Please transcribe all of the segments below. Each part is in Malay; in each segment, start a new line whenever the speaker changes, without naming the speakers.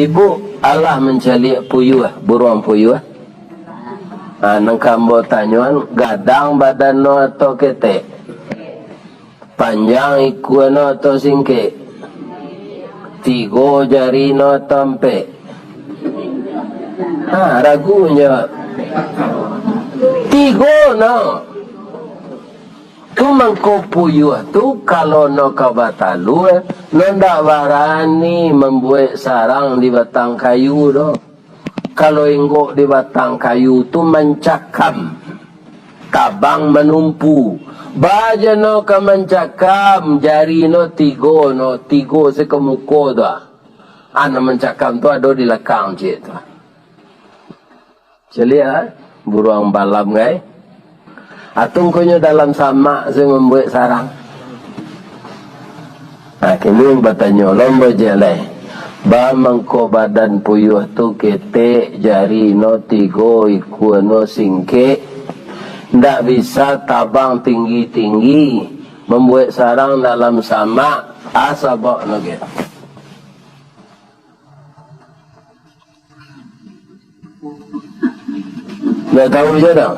Ibu Allah mencari puyuh, burung puyuh. Nang kambo tanyuan gadang badan no atau ketek, panjang ikuan no atau singke, tiga jari no tampe. Ragunya tiga no. Tu mangko puyuh tu kalau no kabatalu no ndak barani membuat sarang di batang kayu do. Kalau inggok di batang kayu tu mencakam, tabang menumpu. Baja no ka mencakam, jari no tigo sekemuko tu. Mencakam tu ada di lekang je tu. Jadi burung balam gai. Atung konyo dalam sama saya membuat sarang. Kini bertanya lomba jelai. Ba mangko badan puyuh tu ketek jari no tigo iku no singke, ndak bisa tabang tinggi-tinggi membuat sarang dalam sama asabok no gitu. Ndak tahu je dah.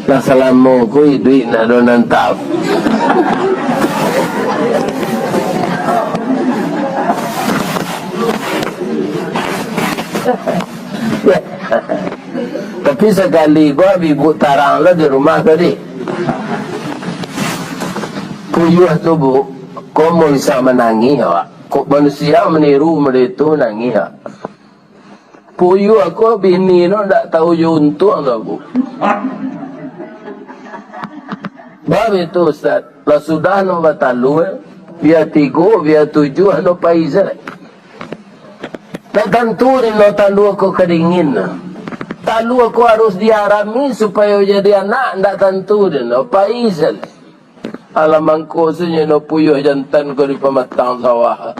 Lah selama ku duit nak do nantap. Tapi sekali gua ibu tarang lah di rumah tadi. Puyuh tu bu, kau mau bisa menangis awak. Kau manusia meniru mereka nangis awak. Puyuh aku bini no tak tahu juntung tu bu. Bab itu Ustaz, lah sudah no batalu, biar 3, biar 7 no paizat. Tak tentu no talu aku kedingin. Talu aku harus diarami supaya jadi anak, tak tentu no paizat. Alamang kosunya no puyuh jantan ko di pematang sawah.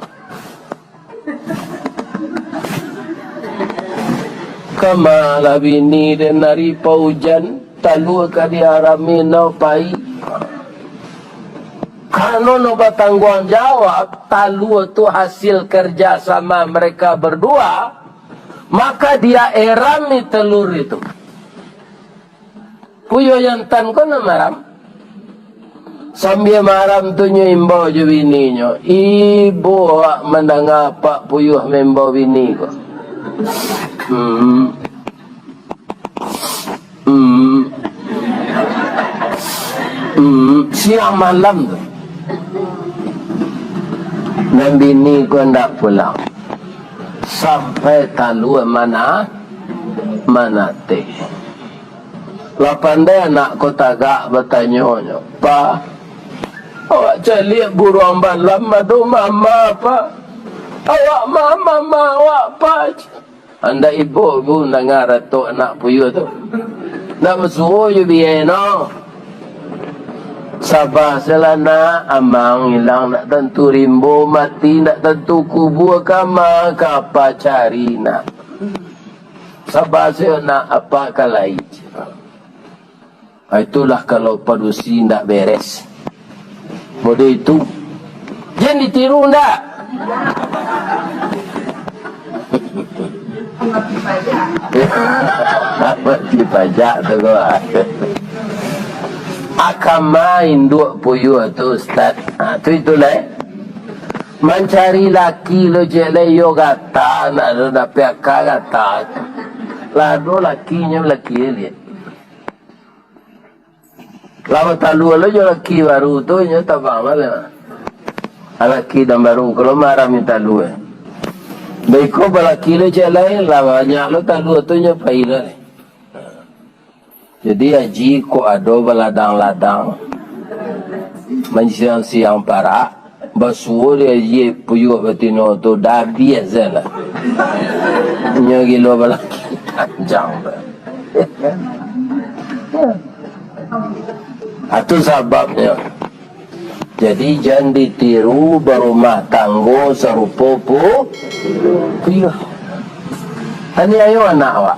Kamalah bini dan nari paujan, talu ka diarami no pai. Kalau no bertanggung jawab, talu itu hasil kerja sama mereka berdua, maka dia erami telur itu. Puyuh jantan ko na maram. Sambil maram tu nyo imbau je bini nyo. Ibu mendengar pak puyuh membau bini ko. Siang malam tu. Dan bini ko ndak pulang. Sampai talu mana teh. Lah pandai anak ko tagak bertanya, "Pak, awak cari burung balam madu mama pak. Awak mama awak pak." Anda ibu dengar tu anak puyuh tu. Nak bersuruh je biar no. Sabar selana amang hilang nak tentu rimbo mati nak tentu kubur kama kapa cari nak. Sabar selana apa kalai. Itulah kalau padusi ndak beres. Model itu. Jangan ditiru ndak? Mati pajak tu kau. Akan main dua puyuh tu Ustaz. Tu itulah. Mencari laki lo je yo kata nak dapat kata. Lalu lakinya laki dia. Lama talu lo je laki baru tu nya tabang lah. Laki dan baru kalau marah minta lu. Baik ko balaki lo je lain lah banyak lo talu tu nya pailah. Jadi haji ko ado baladang-ladang mensiang-siang para basuh dia haji puyuh betino tu dah biasa lah nya gilo balaki panjang itu sebabnya. Jadi jangan ditiru berumah tangga serupa puyuh. Tani ayo anak awak